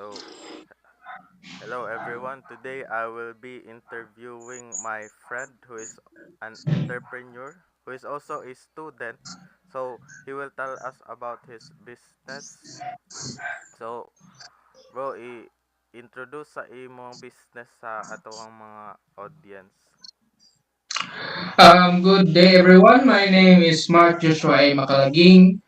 So, hello everyone. Today I will be interviewing my friend who is an entrepreneur who is also a student. So, he will tell us about his business. So, bro, introduce sa imong business sa katuwang mga audience. Good day, everyone. My name is Mark Joshua A. Makalaging,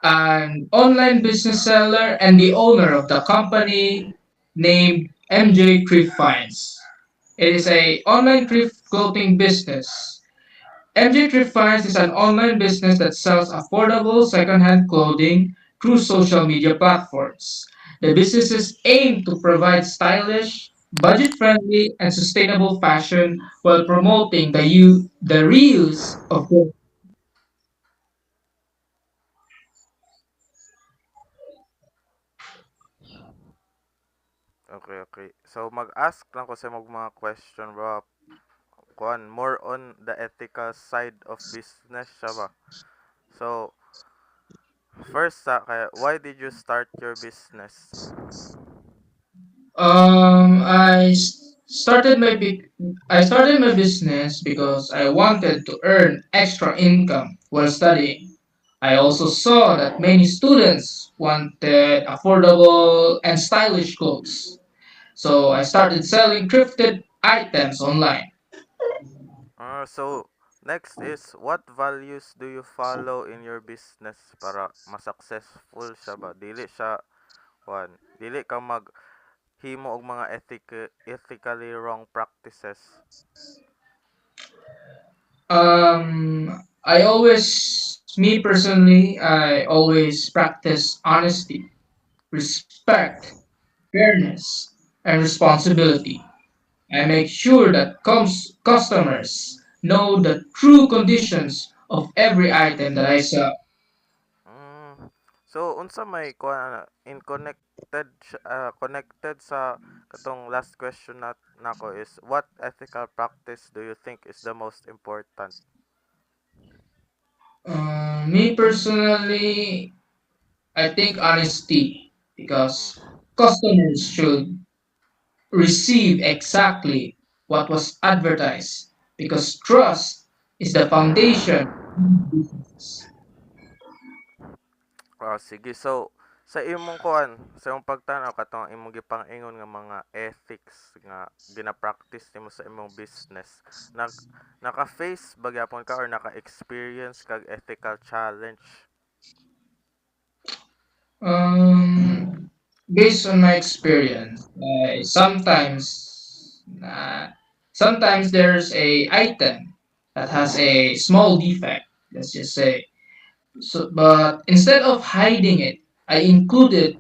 an online business seller and the owner of the company named MJ Thrift Finds. It is a online thrift clothing business. MJ Thrift Finds is an online business that sells affordable secondhand clothing through social media platforms. The businesses aim to provide stylish, budget-friendly, and sustainable fashion while promoting the reuse of clothing. Okay, okay. So, mag-ask lang ko sa mga question, bro. Kuan, more on the ethical side of business siya ba? So, first kaya, why did you start your business? I started my business because I wanted to earn extra income while studying. I also saw that many students wanted affordable and stylish clothes. So I started selling thrifted items online. So, next is, what values do you follow in your business para ma-successful siya ba? Dili ka maghimo og mga ethically wrong practices. Me personally, I always practice honesty, respect, fairness, and responsibility. I make sure that customers know the true conditions of every item that I sell. Mm. So, unsa may kuan in connected sa katong last question nako is, what ethical practice do you think is the most important? Me personally, I think honesty because Mm. customers should receive exactly what was advertised because trust is the foundation of business. Sige. So, sa imong kuan, sa imong pagtanaw katong imong gipang-ingon nga mga ethics nga gina-practice nimo sa imong business, naka-face ba gyapon ka or naka-experience kag ethical challenge? Um, Based on my experience, uh, sometimes there's a item that has a small defect. Let's just say so, but instead of hiding it, I include it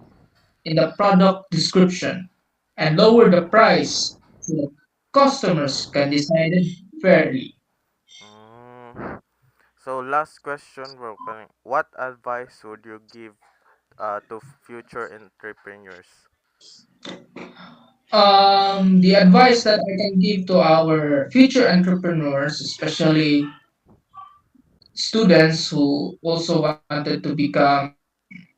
in the product description and lower the price so that customers can decide it fairly. Mm. So, last question, bro. What advice would you give to future entrepreneurs? The advice that I can give to our future entrepreneurs, especially students who also wanted to become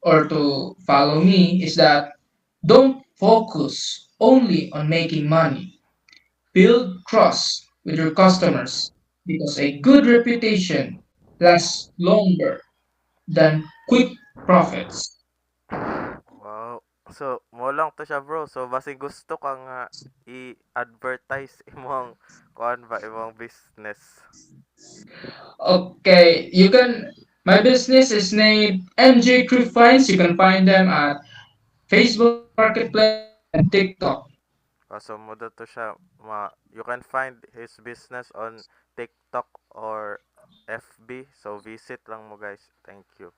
or to follow me, is that don't focus only on making money. Build trust with your customers because a good reputation lasts longer than quick profits. Wow. So, mo lang to siya, bro. So, basi gusto ka nga i-advertise imong kuan ba imong business. Okay, my business is named MJ Crew Finds. You can find them at Facebook Marketplace and TikTok. So, mo to siya you can find his business on TikTok or FB. So, visit lang mo guys. Thank you.